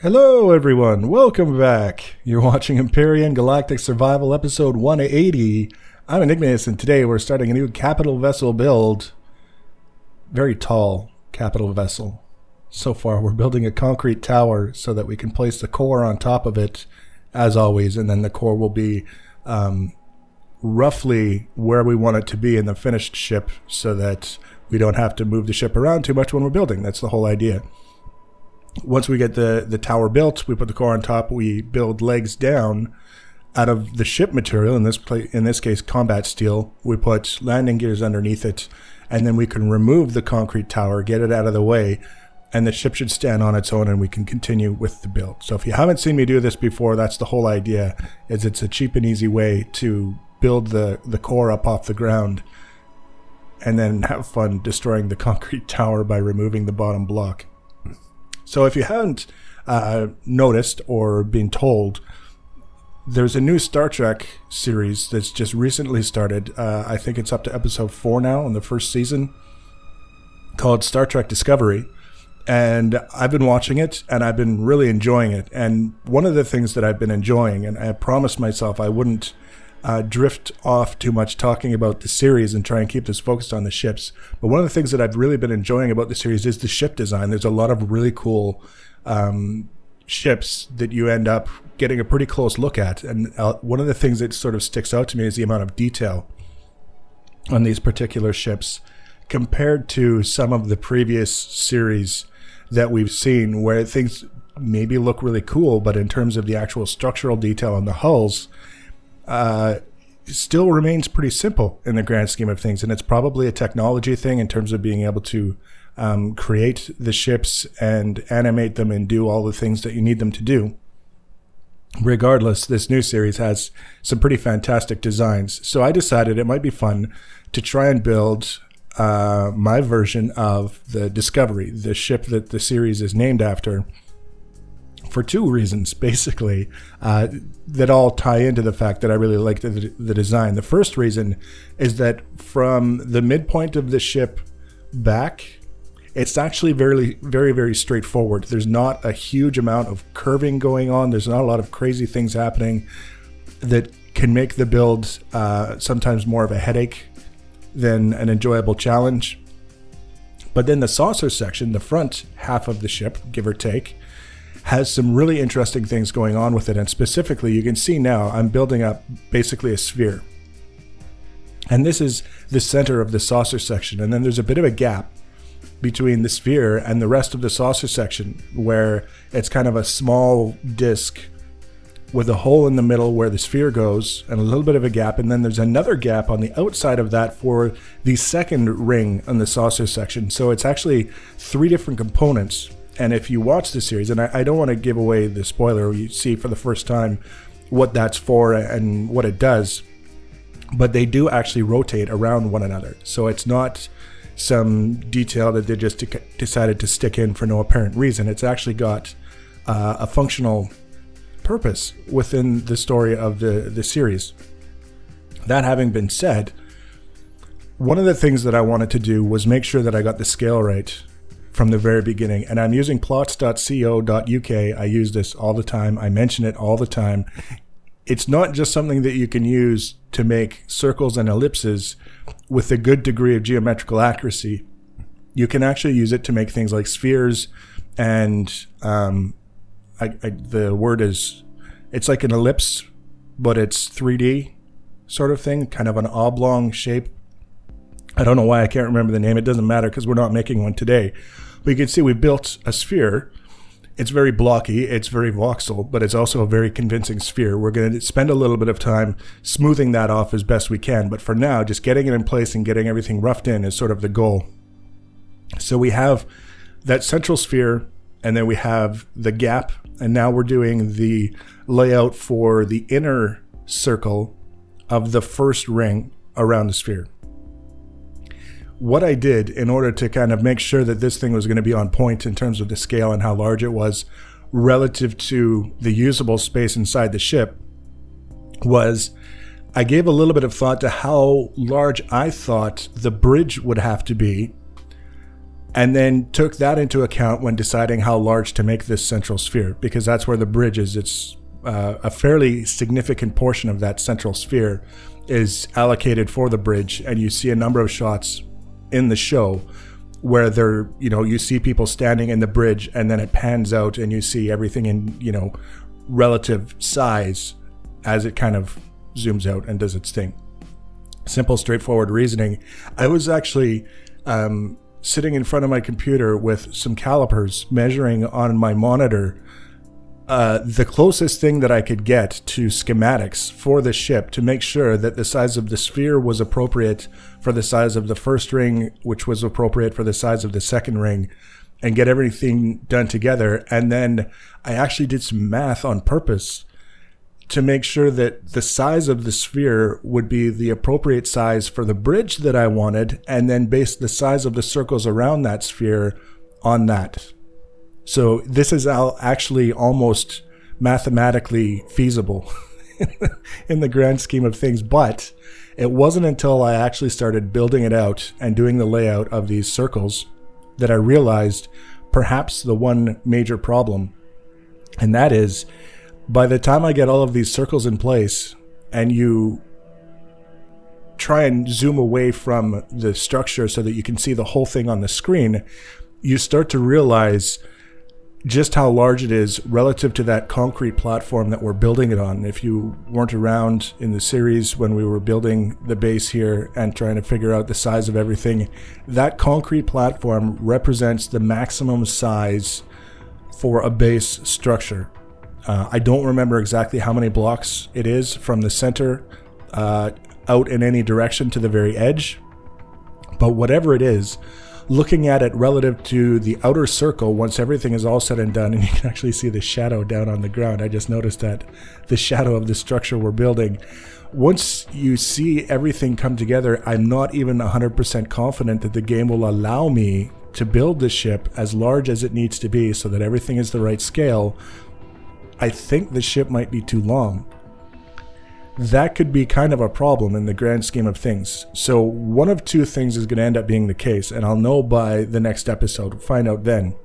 Hello everyone, welcome back. You're watching Empyrion Galactic Survival episode 180. I'm Enigmaeus and today we're starting a new capital vessel build. Very tall capital vessel. So far we're building a concrete tower so that we can place the core on top of it as always, and then the core will be roughly where we want it to be in the finished ship so that we don't have to move the ship around too much when we're building. That's the whole idea. Once we get the tower built, we put the core on top, we build legs down out of the ship material, in this case combat steel. We put landing gears underneath it, and then we can remove the concrete tower, get it out of the way, and the ship should stand on its own and we can continue with the build. So if you haven't seen me do this before, that's the whole idea, is it's a cheap and easy way to build the core up off the ground and then have fun destroying the concrete tower by removing the bottom block. So if you haven't noticed or been told, there's a new Star Trek series that's just recently started. I think it's up to episode 4 now in the first season, called Star Trek Discovery. And I've been watching it and I've been really enjoying it. And one of the things that I've been enjoying, and I promised myself I wouldn't drift off too much talking about the series and try and keep this focused on the ships. But one of the things that I've really been enjoying about the series is the ship design. There's a lot of really cool ships that you end up getting a pretty close look at. And one of the things that sort of sticks out to me is the amount of detail on these particular ships compared to some of the previous series that we've seen, where things maybe look really cool, but in terms of the actual structural detail on the hulls, still remains pretty simple in the grand scheme of things. And it's probably a technology thing in terms of being able to create the ships and animate them and do all the things that you need them to do. Regardless, this new series has some pretty fantastic designs. So I decided it might be fun to try and build my version of the Discovery, the ship that the series is named after, for two reasons, basically, that all tie into the fact that I really like the design. The first reason is that from the midpoint of the ship back, it's actually very straightforward. There's not a huge amount of curving going on. There's not a lot of crazy things happening that can make the build sometimes more of a headache than an enjoyable challenge. But then the saucer section, the front half of the ship, give or take, has some really interesting things going on with it. And specifically, you can see now I'm building up basically a sphere. And this is the center of the saucer section. And then there's a bit of a gap between the sphere and the rest of the saucer section, where it's kind of a small disc with a hole in the middle where the sphere goes and a little bit of a gap. And then there's another gap on the outside of that for the second ring on the saucer section. So it's actually 3 different components. And if you watch the series, and I don't want to give away the spoiler, you see for the first time what that's for and what it does, but they do actually rotate around one another. So it's not some detail that they just decided to stick in for no apparent reason. It's actually got a functional purpose within the story of the series. That having been said, one of the things that I wanted to do was make sure that I got the scale right from the very beginning. And I'm using plots.co.uk. I use this all the time. I mention it all the time. It's not just something that you can use to make circles and ellipses with a good degree of geometrical accuracy. You can actually use it to make things like spheres, and the word is, it's like an ellipse, but it's 3D sort of thing, kind of an oblong shape. I don't know why I can't remember the name. It doesn't matter because we're not making one today. But you can see we built a sphere. It's very blocky, it's very voxel, but it's also a very convincing sphere. We're going to spend a little bit of time smoothing that off as best we can. But for now, just getting it in place and getting everything roughed in is sort of the goal. So we have that central sphere, and then we have the gap. And now we're doing the layout for the inner circle of the first ring around the sphere. What I did in order to kind of make sure that this thing was going to be on point in terms of the scale and how large it was relative to the usable space inside the ship was I gave a little bit of thought to how large I thought the bridge would have to be and then took that into account when deciding how large to make this central sphere, because that's where the bridge is. It's a fairly significant portion of that central sphere is allocated for the bridge, and you see a number of shots in the show where they're, you see people standing in the bridge, and then it pans out and you see everything in, relative size as it kind of zooms out and does its thing. Simple, straightforward reasoning. I was actually sitting in front of my computer with some calipers measuring on my monitor the closest thing that I could get to schematics for the ship to make sure that the size of the sphere was appropriate for the size of the first ring, which was appropriate for the size of the second ring, and get everything done together. And then I actually did some math on purpose to make sure that the size of the sphere would be the appropriate size for the bridge that I wanted, and then base the size of the circles around that sphere on that. So this is actually almost mathematically feasible in the grand scheme of things, but it wasn't until I actually started building it out and doing the layout of these circles that I realized perhaps the one major problem, and that is, by the time I get all of these circles in place and you try and zoom away from the structure so that you can see the whole thing on the screen, you start to realize just how large it is relative to that concrete platform that we're building it on. If you weren't around in the series when we were building the base here and trying to figure out the size of everything, that concrete platform represents the maximum size for a base structure. I don't remember exactly how many blocks it is from the center out in any direction to the very edge, but whatever it is, looking at it relative to the outer circle, once everything is all said and done, and you can actually see the shadow down on the ground. I just noticed that the shadow of the structure we're building. Once you see everything come together, I'm not even 100% confident that the game will allow me to build the ship as large as it needs to be so that everything is the right scale. I think the ship might be too long. That could be kind of a problem in the grand scheme of things. So one of two things is going to end up being the case, and I'll know by the next episode. We'll find out then.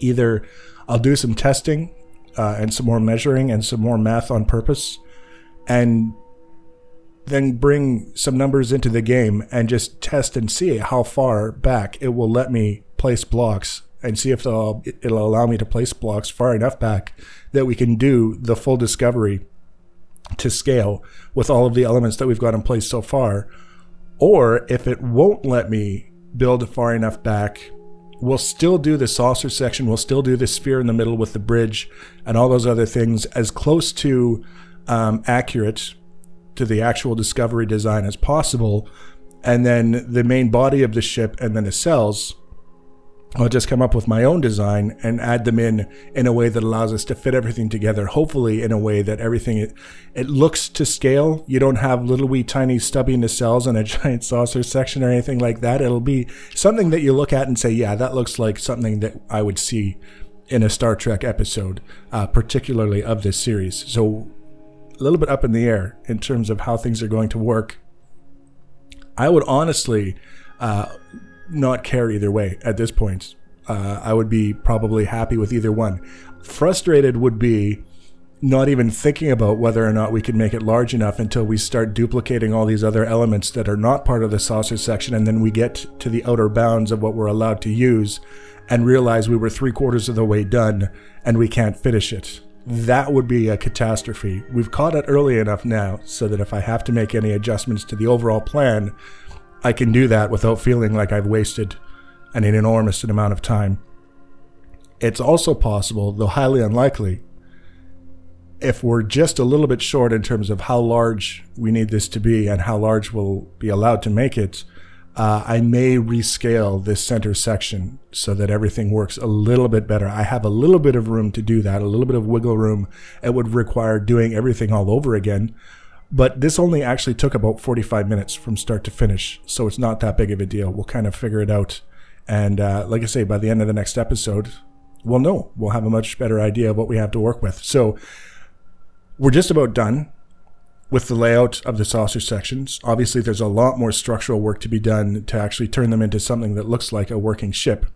Either I'll do some testing and some more measuring and some more math on purpose, and then bring some numbers into the game and just test and see how far back it will let me place blocks, and see if it'll allow me to place blocks far enough back that we can do the full discovery to scale with all of the elements that we've got in place so far. Or if it won't let me build far enough back, we'll still do the saucer section, we'll still do the sphere in the middle with the bridge and all those other things as close to accurate to the actual discovery design as possible. And then the main body of the ship and then the cells, I'll just come up with my own design and add them in a way that allows us to fit everything together, hopefully in a way that everything, it looks to scale. You don't have little wee tiny stubby nacelles and a giant saucer section or anything like that. It'll be something that you look at and say, yeah, that looks like something that I would see in a Star Trek episode, particularly of this series. So a little bit up in the air in terms of how things are going to work. I would honestly not care either way at this point. I would be probably happy with either one. Frustrated would be not even thinking about whether or not we could make it large enough until we start duplicating all these other elements that are not part of the saucer section, and then we get to the outer bounds of what we're allowed to use and realize we were 3/4 of the way done and we can't finish it. That would be a catastrophe. We've caught it early enough now so that if I have to make any adjustments to the overall plan, I can do that without feeling like I've wasted an enormous amount of time. It's also possible, though highly unlikely, if we're just a little bit short in terms of how large we need this to be and how large we'll be allowed to make it, I may rescale this center section so that everything works a little bit better. I have a little bit of room to do that, a little bit of wiggle room. It would require doing everything all over again. But this only actually took about 45 minutes from start to finish, so it's not that big of a deal. We'll kind of figure it out. And like I say, by the end of the next episode, we'll know. We'll have a much better idea of what we have to work with. So we're just about done. with the layout of the saucer sections. Obviously, there's a lot more structural work to be done to actually turn them into something that looks like a working ship.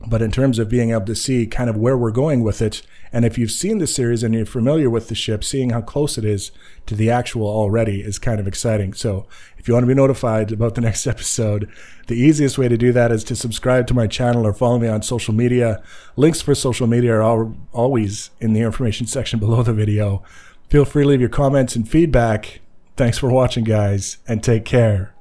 But in terms of being able to see kind of where we're going with it, and if you've seen the series and you're familiar with the ship, seeing how close it is to the actual already is kind of exciting. So if you want to be notified about the next episode, the easiest way to do that is to subscribe to my channel or follow me on social media. Links for social media are always in the information section below the video. Feel free to leave your comments and feedback. Thanks for watching, guys, and take care.